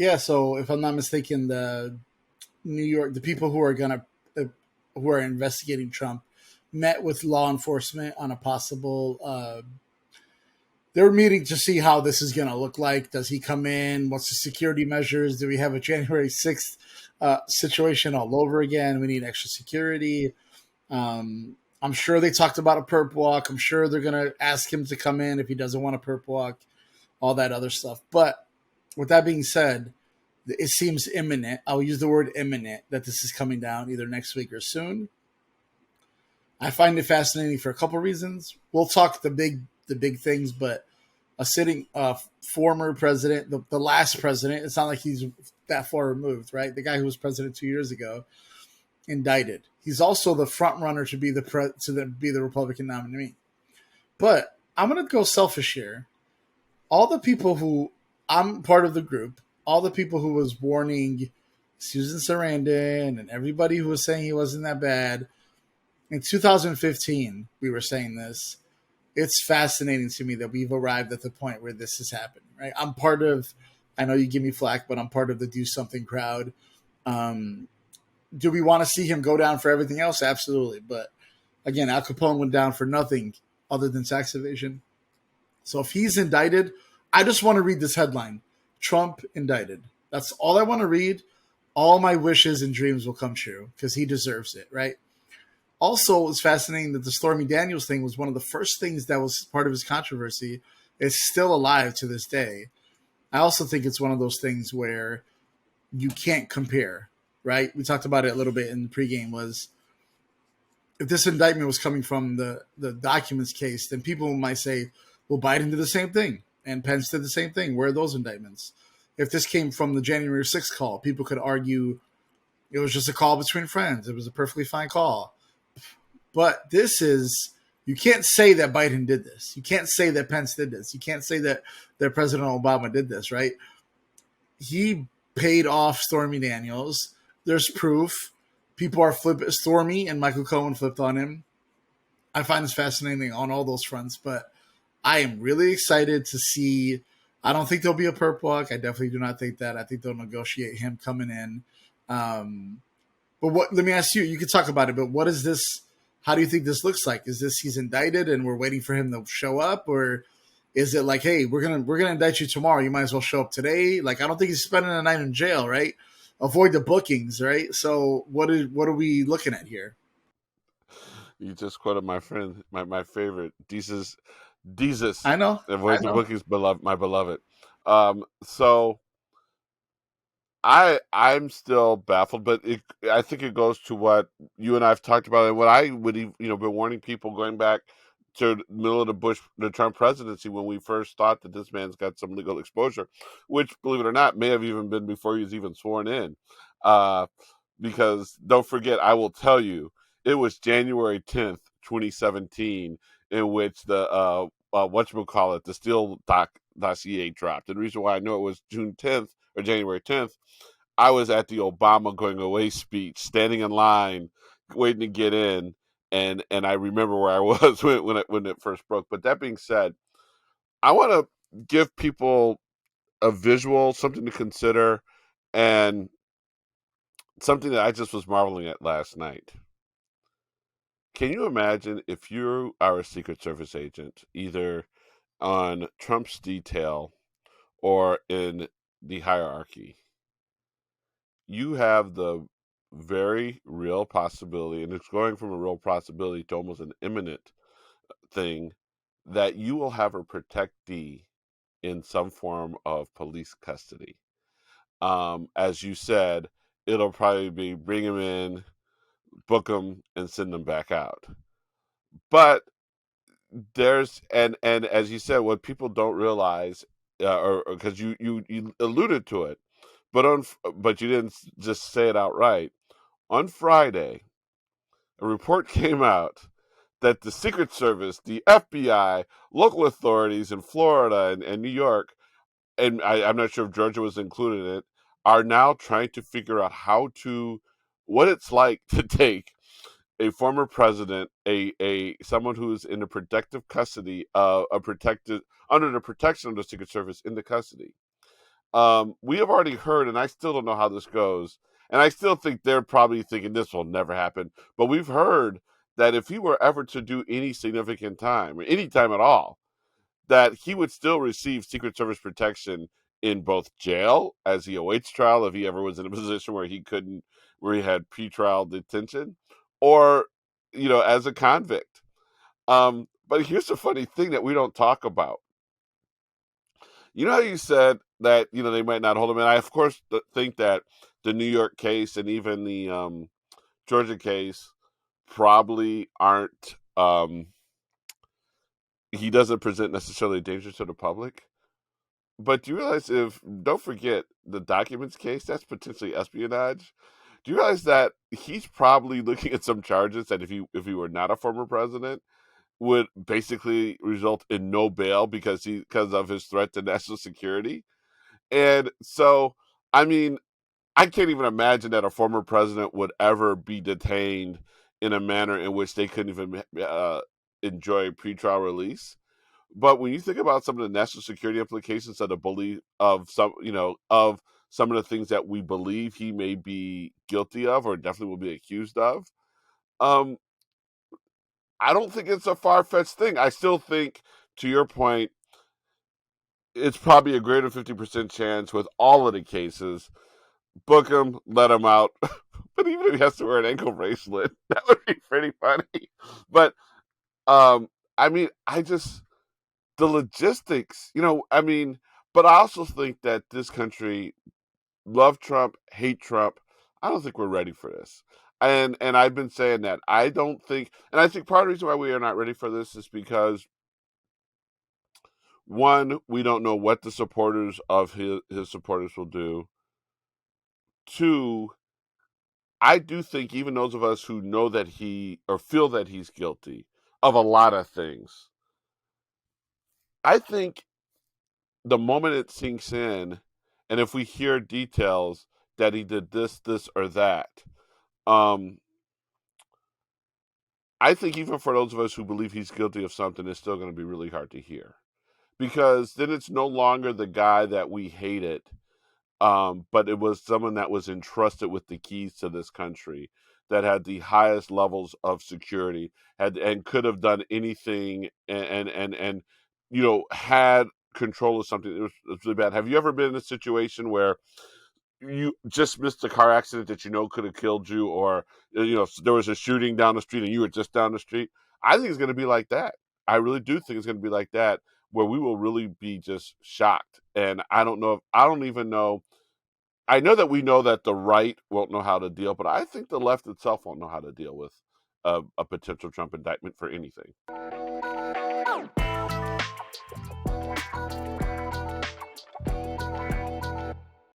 Yeah, so if I'm not mistaken, the people who are investigating Trump met with law enforcement on a possible. They're meeting to see how this is going to look like. Does he come in? What's the security measures? Do we have a January 6th situation all over again? We need extra security. I'm sure they talked about a perp walk. I'm sure they're going to ask him to come in if he doesn't want a perp walk, all that other stuff. But with that being said, it seems imminent. I'll use the word imminent that this is coming down either next week or soon. I find it fascinating for a couple of reasons. We'll talk the big things, but a sitting former president, the last president, it's not like he's that far removed, right? The guy who was president 2 years ago, indicted. He's also the front runner to be be the Republican nominee. But I'm gonna go selfish here. All the people who I'm part of the group, all the people who was warning Susan Sarandon and everybody who was saying he wasn't that bad. In 2015, we were saying this. It's fascinating to me that we've arrived at the point where this is happening, right? I know you give me flack, but I'm part of the do something crowd. Um, do we want to see him go down for everything else? Absolutely. But again, Al Capone went down for nothing other than tax evasion. So if he's indicted, I just want to read this headline: Trump indicted. That's all I want to read. All my wishes and dreams will come true because he deserves it, right? Also, it's fascinating that the Stormy Daniels thing was one of the first things that was part of his controversy. It's still alive to this day. I also think it's one of those things where you can't compare, right? We talked about it a little bit in the pregame. Was if this indictment was coming from the documents case, then people might say, well, Biden did the same thing and Pence did the same thing. Where are those indictments? If this came from the January 6th call, people could argue it was just a call between friends. It was a perfectly fine call. But you can't say that Biden did this. You can't say that Pence did this. You can't say that President Obama did this, right? He paid off Stormy Daniels. There's proof. People are flipping. Stormy and Michael Cohen flipped on him. I find this fascinating on all those fronts, but I am really excited to see. I don't think there'll be a perp walk. I definitely do not think that. I think they'll negotiate him coming in. Um, but let me ask you, you could talk about it, but what is this? How do you think this looks like? Is this he's indicted and we're waiting for him to show up? Or is it like, hey, we're gonna indict you tomorrow. You might as well show up today. Like, I don't think he's spending a night in jail, right? Avoid the bookings, right? So what are we looking at here? You just quoted my friend, my favorite, Jesus, I know. avoid the bookings, beloved, my beloved. So I'm still baffled, but I think it goes to what you and I've talked about, and what I would been warning people going back to the middle of the Trump presidency, when we first thought that this man's got some legal exposure, which, believe it or not, may have even been before he was even sworn in. Uh, because don't forget, I will tell you, it was January 10th, 2017, in which the whatchamacallit, the Steele dossier dropped. And the reason why I know it was June 10th or January 10th, I was at the Obama going away speech, standing in line, waiting to get in, and I remember where I was when it first broke. But that being said, I want to give people a visual, something to consider, and something that I just was marveling at last night. Can you imagine if you are a Secret Service agent, either on Trump's detail or in the hierarchy? You have the very real possibility, and it's going from a real possibility to almost an imminent thing, that you will have a protectee in some form of police custody. As you said, it'll probably be bring him in, book him, and send them back out. But there's and as you said, what people don't realize, or because you alluded to it, but you didn't just say it outright. On Friday, a report came out that the Secret Service, the FBI, local authorities in Florida and New York, and I'm not sure if Georgia was included in it, are now trying to figure out what it's like to take a former president, a someone who's in the protective custody, a protected under the protection of the Secret Service, into custody. We have already heard, and I still don't know how this goes, and I still think they're probably thinking this will never happen. But we've heard that if he were ever to do any significant time, or any time at all, that he would still receive Secret Service protection in both jail as he awaits trial, if he ever was in a position where he couldn't, where he had pretrial detention, or as a convict. But here's the funny thing that we don't talk about. You know how you said that they might not hold him, and I of course think that the New York case and even the Georgia case probably aren't. He doesn't present necessarily a danger to the public. But do you realize don't forget the documents case, that's potentially espionage. Do you realize that he's probably looking at some charges that if he were not a former president would basically result in no bail because of his threat to national security? And so, I mean, I can't even imagine that a former president would ever be detained in a manner in which they couldn't even enjoy pretrial release. But when you think about some of the national security implications of the belief of some of the things that we believe he may be guilty of, or definitely will be accused of, um, I don't think it's a far fetched thing. I still think, to your point, it's probably a greater 50% chance with all of the cases. Book him, let him out. But even if he has to wear an ankle bracelet, that would be pretty funny. But I mean, I just the logistics, but I also think that this country love Trump, hate Trump. I don't think we're ready for this. And I've been saying that. I don't think, and I think part of the reason why we are not ready for this is because one, we don't know what the supporters of his supporters will do. Two, I do think even those of us who know that he or feel that he's guilty of a lot of things, I think the moment it sinks in, and if we hear details that he did this, or that, um, I think even for those of us who believe he's guilty of something, it's still going to be really hard to hear because then it's no longer the guy that we hated, but it was someone that was entrusted with the keys to this country, that had the highest levels of security, had and could have done anything, and had control of something. It was really bad. Have you ever been in a situation where you just missed a car accident that could have killed you, or there was a shooting down the street and you were just down the street? I think it's going to be like that. I really do think it's going to be like that, where we will really be just shocked. And I don't know if I don't even know. I know that we know that the right won't know how to deal, but I think the left itself won't know how to deal with a potential Trump indictment for anything.